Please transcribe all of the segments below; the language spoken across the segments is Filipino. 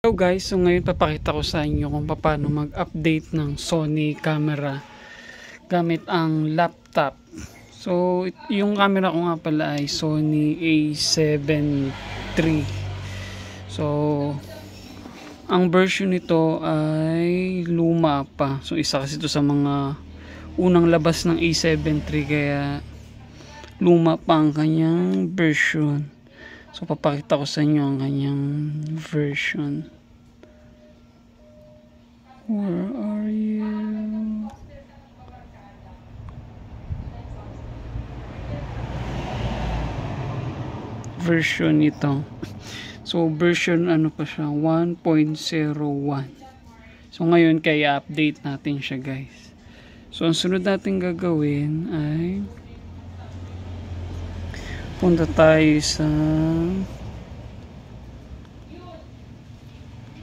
Hello guys, so ngayon papakita ko sa inyo kung paano mag-update ng Sony camera gamit ang laptop. So yung camera ko nga pala ay Sony A7 III. So ang version nito ay luma pa. So isa kasi ito sa mga unang labas ng A7 III, kaya luma pa ang kanyang version. So papakita ko sa inyo ang kanyang version. Where are you? Version nito. So version ano pa siya, 1.01. So ngayon kaya update natin siya guys. So ang sunod natin gagawin ay punta tayo sa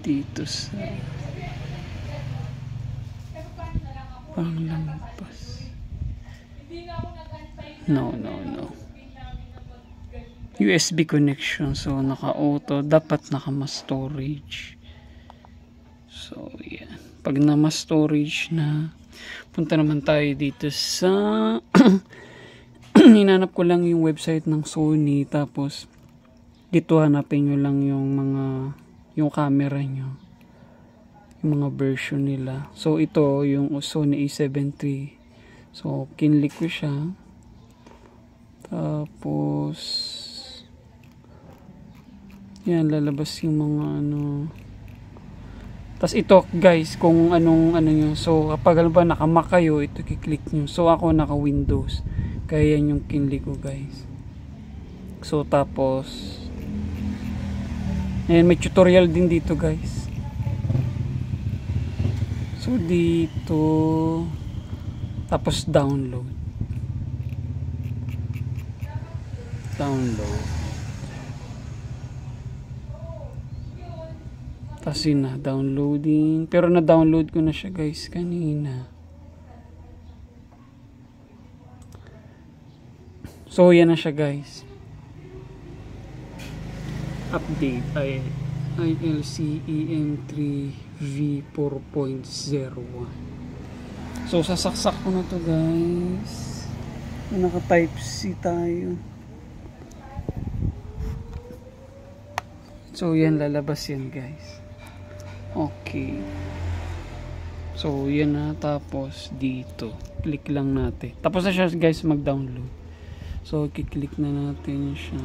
dito sa panglampas. No. USB connection. So naka-auto, dapat naka-mass storage. So yan. Pag na-mass storage na, punta naman tayo dito sa hinanap ko lang yung website ng Sony, tapos dito hanapin nyo lang yung camera nyo, yung mga version nila. So ito yung Sony A7 III. So kinlik ko siya, tapos yan, lalabas yung mga ano. Tapos ito guys, kung anong ano nyo. So kapag ba naka-Mac kayo, ito kiklik nyo. So ako naka-Windows, kaya yan yung kinlik ko guys. So tapos ayan, may tutorial din dito guys. So dito, tapos download. Tapos yun na, downloading. Pero na-download ko na siya guys kanina. So yan na siya guys. Update ay ILCEM3V4.01. So sasaksak ko na to guys. Naka type C tayo. So yan, lalabas yan guys. Okay. So yan na, tapos dito click lang natin. Tapos na siya guys mag-download. So i-click na natin siya.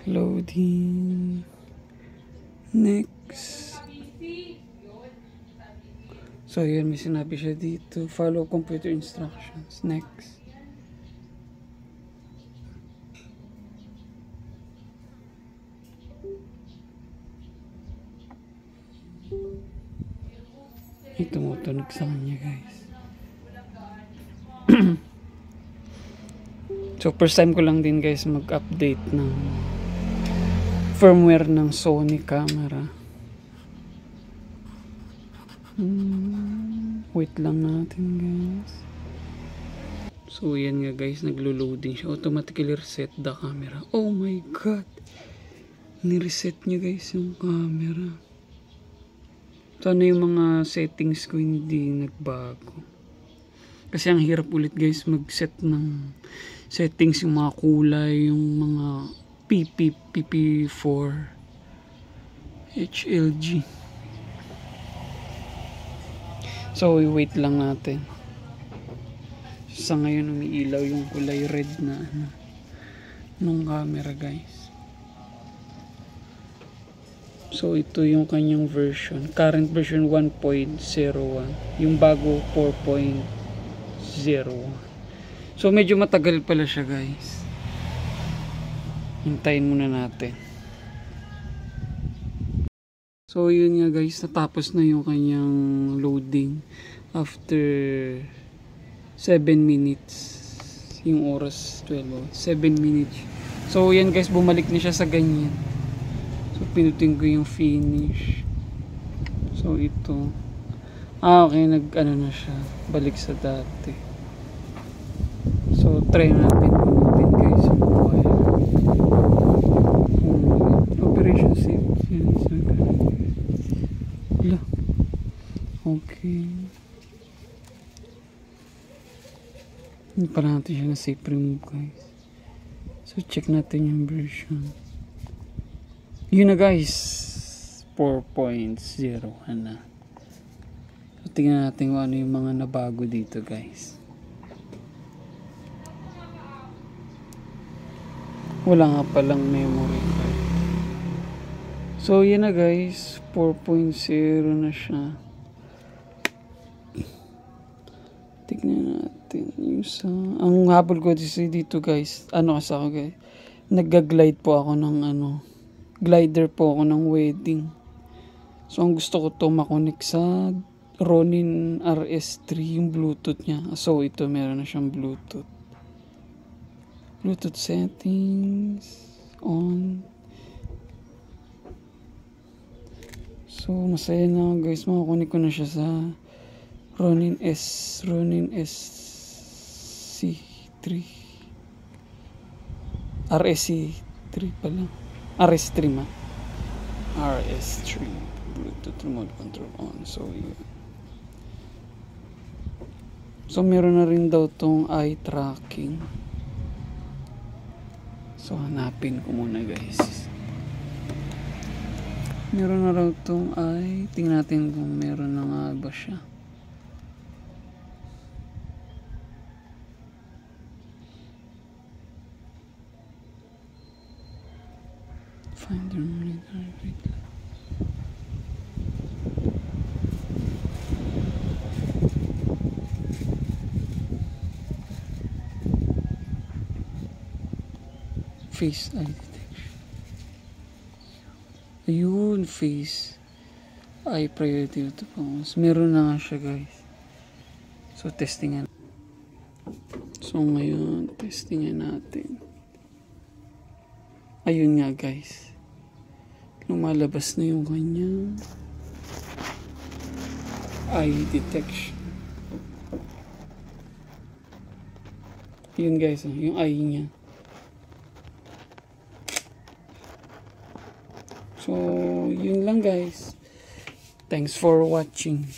Loading. Next. So yan, may sinabi siya dito, follow computer instructions. Next. Ito mo tunog sa kanya guys. So first time ko lang din guys mag-update ng firmware ng Sony camera. Wait lang natin guys. So yan nga guys, naglo-loading siya. Automatically reset the camera. Oh my god, ni-reset niya guys yung camera. Sana yung mga settings ko hindi nagbago. Kasi ang hirap ulit guys mag-set ng settings, yung mga kulay, yung mga PP4 HLG. So wait lang natin. Sa ngayon umiilaw yung kulay red na nung camera guys. So ito yung kanyang version, current version 1.01, yung bago 4.01. So medyo matagal pala siya guys. Hintayin muna natin. So yun nga guys, natapos na yung kanyang loading after 7 minutes. Yung oras 12, 7 minutes. So yan guys, bumalik na siya sa ganyan. So pinutin ko yung finish. So ito, okay, nag-ano na siya, balik sa dati. So try natin pinutin guys yung wire. Okay. Hindi pa natin siya na safe remove guys. So check natin yung version. Yun na guys. 4.0 na. So tingnan natin kung ano yung mga nabago dito guys. Wala nga palang memory card. So yun na guys. 4.0 na siya. Tignan natin yung sa... Ang habol ko dito guys, ano kasi ako guys, nagga-glide po ako ng glider po ako ng wedding. So ang gusto ko to makonek sa Ronin RS3 yung Bluetooth niya. So ito meron na siyang Bluetooth. Bluetooth settings on. So masaya na ako guys, makakonek ko na siya sa Ronin SC3 RSC3 pala, RS3 ma RS3 Bluetooth remote control on. So yun. So meron na rin daw tong eye tracking. So hanapin ko muna guys. Meron na raw tong eye. Tingnan natin kung meron na nga ba siya. Find the monitor. Face eye detection. Ayun, face eye priority to phones. Meron na nga siya guys. So testingan. So ngayon, testingan natin. Ayun nga guys. Lumalabas na yung kanya eye detection. Yun guys, yung eye niya. So, yun lang guys. Thanks for watching.